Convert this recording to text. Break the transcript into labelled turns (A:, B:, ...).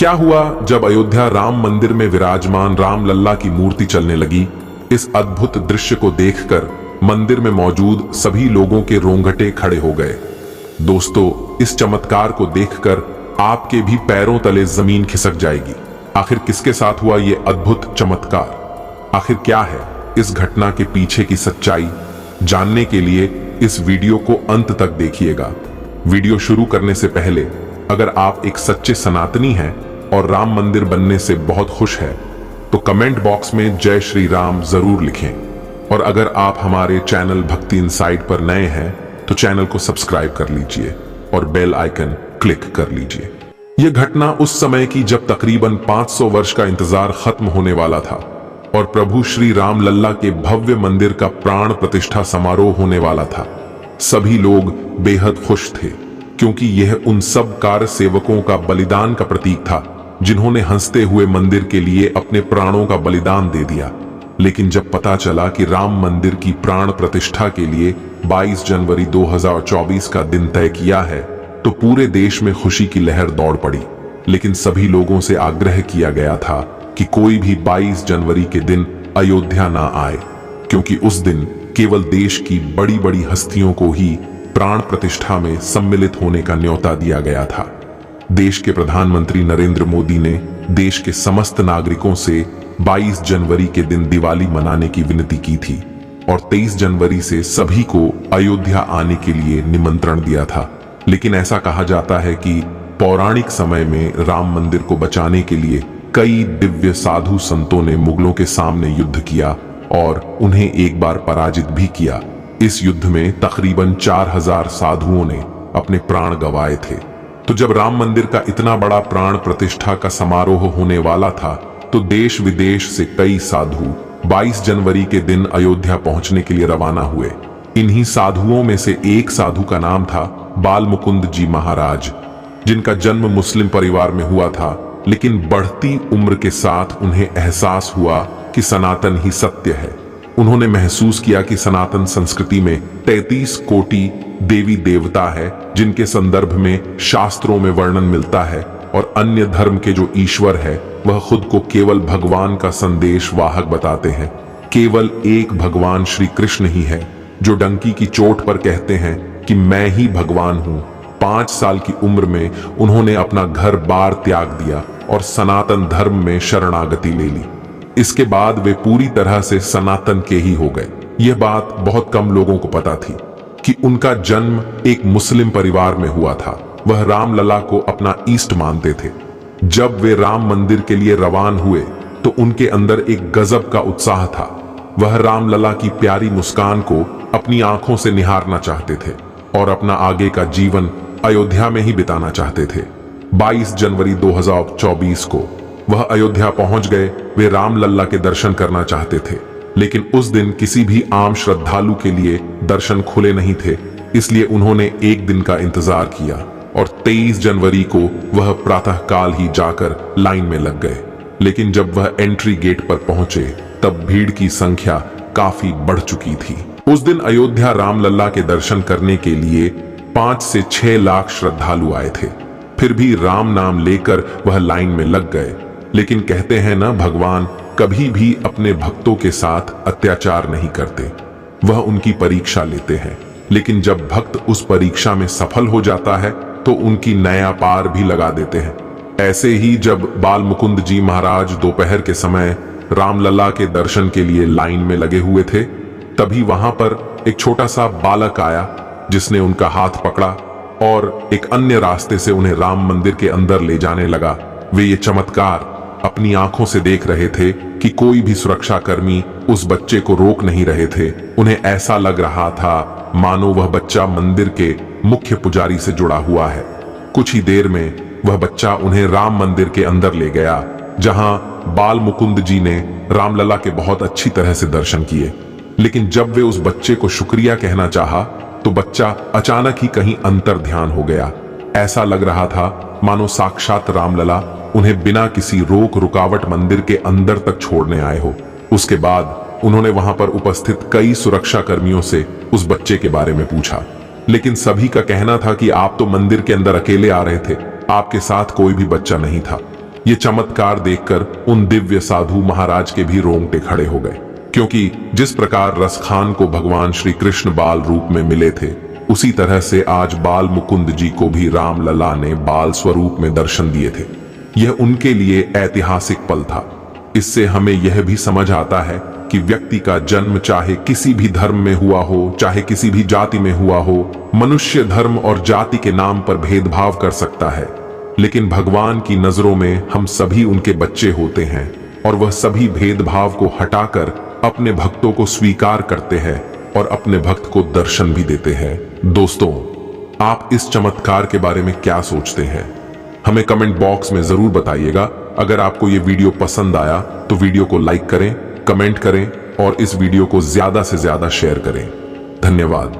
A: क्या हुआ जब अयोध्या राम मंदिर में विराजमान राम लल्ला की मूर्ति चलने लगी। इस अद्भुत दृश्य को देखकर मंदिर में मौजूद सभी लोगों के रोंगटे खड़े हो गए। दोस्तों, इस चमत्कार को देखकर आपके भी पैरों तले जमीन खिसक जाएगी। आखिर किसके साथ हुआ ये अद्भुत चमत्कार? आखिर क्या है इस घटना के पीछे की सच्चाई? जानने के लिए इस वीडियो को अंत तक देखिएगा। वीडियो शुरू करने से पहले अगर आप एक सच्चे सनातनी हैं और राम मंदिर बनने से बहुत खुश हैं, तो कमेंट बॉक्स में जय श्री राम जरूर लिखें। और अगर आप हमारे चैनल भक्ति इनसाइट पर नए हैं तो चैनल को सब्सक्राइब कर लीजिए और बेल आइकन क्लिक कर लीजिए। यह घटना उस समय की जब तकरीबन 500 वर्ष का इंतजार खत्म होने वाला था और प्रभु श्री राम लल्ला के भव्य मंदिर का प्राण प्रतिष्ठा समारोह होने वाला था। सभी लोग बेहद खुश थे क्योंकि यह उन सब कार्य सेवकों का बलिदान का प्रतीक था जिन्होंने हंसते हुए मंदिर के लिए अपने प्राणों का बलिदान दे दिया। लेकिन जब पता चला कि राम मंदिर की प्राण प्रतिष्ठा के लिए 22 जनवरी 2024 का दिन तय किया है, तो पूरे देश में खुशी की लहर दौड़ पड़ी। लेकिन सभी लोगों से आग्रह किया गया था कि कोई भी 22 जनवरी के दिन अयोध्या ना आए, क्योंकि उस दिन केवल देश की बड़ी बड़ी हस्तियों को ही प्राण प्रतिष्ठा में सम्मिलित होने का न्योता दिया गया था। देश के प्रधानमंत्री नरेंद्र मोदी ने देश के समस्त नागरिकों से 22 जनवरी के दिन दिवाली मनाने की विनती की थी और 23 जनवरी से सभी को अयोध्या आने के लिए निमंत्रण दिया था। लेकिन ऐसा कहा जाता है कि पौराणिक समय में राम मंदिर को बचाने के लिए कई दिव्य साधु संतों ने मुगलों के सामने युद्ध किया और उन्हें एक बार पराजित भी किया। इस युद्ध में तकरीबन 4000 साधुओं ने अपने प्राण गंवाए थे। तो जब राम मंदिर का इतना बड़ा प्राण प्रतिष्ठा का समारोह होने वाला था, तो देश विदेश से कई साधु 22 जनवरी के दिन अयोध्या पहुंचने के लिए रवाना हुए। इन्हीं साधुओं में से एक साधु का नाम था बाल मुकुंद जी महाराज, जिनका जन्म मुस्लिम परिवार में हुआ था। लेकिन बढ़ती उम्र के साथ उन्हें एहसास हुआ कि सनातन ही सत्य है। उन्होंने महसूस किया कि सनातन संस्कृति में 33 कोटि देवी देवता है जिनके संदर्भ में शास्त्रों में वर्णन मिलता है, और अन्य धर्म के जो ईश्वर है वह खुद को केवल भगवान का संदेश वाहक बताते हैं। केवल एक भगवान श्री कृष्ण ही है जो डंकी की चोट पर कहते हैं कि मैं ही भगवान हूं। 5 साल की उम्र में उन्होंने अपना घर बार त्याग दिया और सनातन धर्म में शरणागति ले ली। इसके बाद वे पूरी तरह से सनातन के ही हो गए। यह बात बहुत कम लोगों को पता थी कि उनका जन्म एक मुस्लिम परिवार में हुआ था। वह राम लला को अपना इष्ट मानते थे। जब वे राम मंदिर के लिए रवान हुए तो उनके अंदर एक गजब का उत्साह था। वह राम लला की प्यारी मुस्कान को अपनी आंखों से निहारना चाहते थे और अपना आगे का जीवन अयोध्या में ही बिताना चाहते थे। 22 जनवरी 2024 को वह अयोध्या पहुंच गए। वे राम लल्ला के दर्शन करना चाहते थे, लेकिन उस दिन किसी भी आम श्रद्धालु के लिए दर्शन खुले नहीं थे। इसलिए उन्होंने एक दिन का इंतजार किया और 23 जनवरी को वह प्रातःकाल ही जाकर लाइन में लग गए। लेकिन जब वह एंट्री गेट पर पहुंचे तब भीड़ की संख्या काफी बढ़ चुकी थी। उस दिन अयोध्या राम लल्ला के दर्शन करने के लिए 5 से 6 लाख श्रद्धालु आए थे। फिर भी राम नाम लेकर वह लाइन में लग गए। लेकिन कहते हैं ना, भगवान कभी भी अपने भक्तों के साथ अत्याचार नहीं करते, वह उनकी परीक्षा लेते हैं। लेकिन जब भक्त उस परीक्षा में सफल हो जाता है तो उनकी नया पार भी लगा देते हैं। ऐसे ही जब बाल मुकुंद जी महाराज दोपहर के समय रामलला के दर्शन के लिए लाइन में लगे हुए थे, तभी वहां पर एक छोटा सा बालक आया जिसने उनका हाथ पकड़ा और एक अन्य रास्ते से उन्हें राम मंदिर के अंदर ले जाने लगा। वे ये चमत्कार अपनी आंखों से देख रहे थे कि कोई भी सुरक्षाकर्मी उस बच्चे को रोक नहीं रहे थे। उन्हें ऐसा लग रहा था मानो वह बच्चा मंदिर के मुख्य पुजारी से जुड़ा हुआ है। कुछ ही देर में वह बच्चा उन्हें राम मंदिर के अंदर ले गया, जहां बाल मुकुंद जी ने रामलला के बहुत अच्छी तरह से दर्शन किए। लेकिन जब वे उस बच्चे को शुक्रिया कहना चाहा तो बच्चा अचानक ही कहीं अंतर ध्यान हो गया। ऐसा लग रहा था मानो साक्षात रामलला उन्हें बिना किसी रोक रुकावट मंदिर के अंदर तक छोड़ने आए हो। उसके बाद उन्होंने वहां पर उपस्थित कई सुरक्षा कर्मियों से उस बच्चे के बारे में पूछा, लेकिन सभी का कहना था कि आप तो मंदिर के अंदर अकेले आ रहे थे, आपके साथ कोई भी बच्चा नहीं था। ये चमत्कार देखकर उन दिव्य साधु महाराज के भी रोंगटे खड़े हो गए, क्योंकि जिस प्रकार रसखान को भगवान श्री कृष्ण बाल रूप में मिले थे, उसी तरह से आज बाल मुकुंद जी को भी राम लला ने बाल स्वरूप में दर्शन दिए थे। यह उनके लिए ऐतिहासिक पल था। इससे हमें यह भी समझ आता है कि व्यक्ति का जन्म चाहे किसी भी धर्म में हुआ हो, चाहे किसी भी जाति में हुआ हो, मनुष्य धर्म और जाति के नाम पर भेदभाव कर सकता है, लेकिन भगवान की नजरों में हम सभी उनके बच्चे होते हैं और वह सभी भेदभाव को हटाकर अपने भक्तों को स्वीकार करते हैं और अपने भक्त को दर्शन भी देते हैं। दोस्तों, आप इस चमत्कार के बारे में क्या सोचते हैं? हमें कमेंट बॉक्स में जरूर बताइएगा। अगर आपको ये वीडियो पसंद आया तो वीडियो को लाइक करें, कमेंट करें और इस वीडियो को ज्यादा से ज्यादा शेयर करें। धन्यवाद।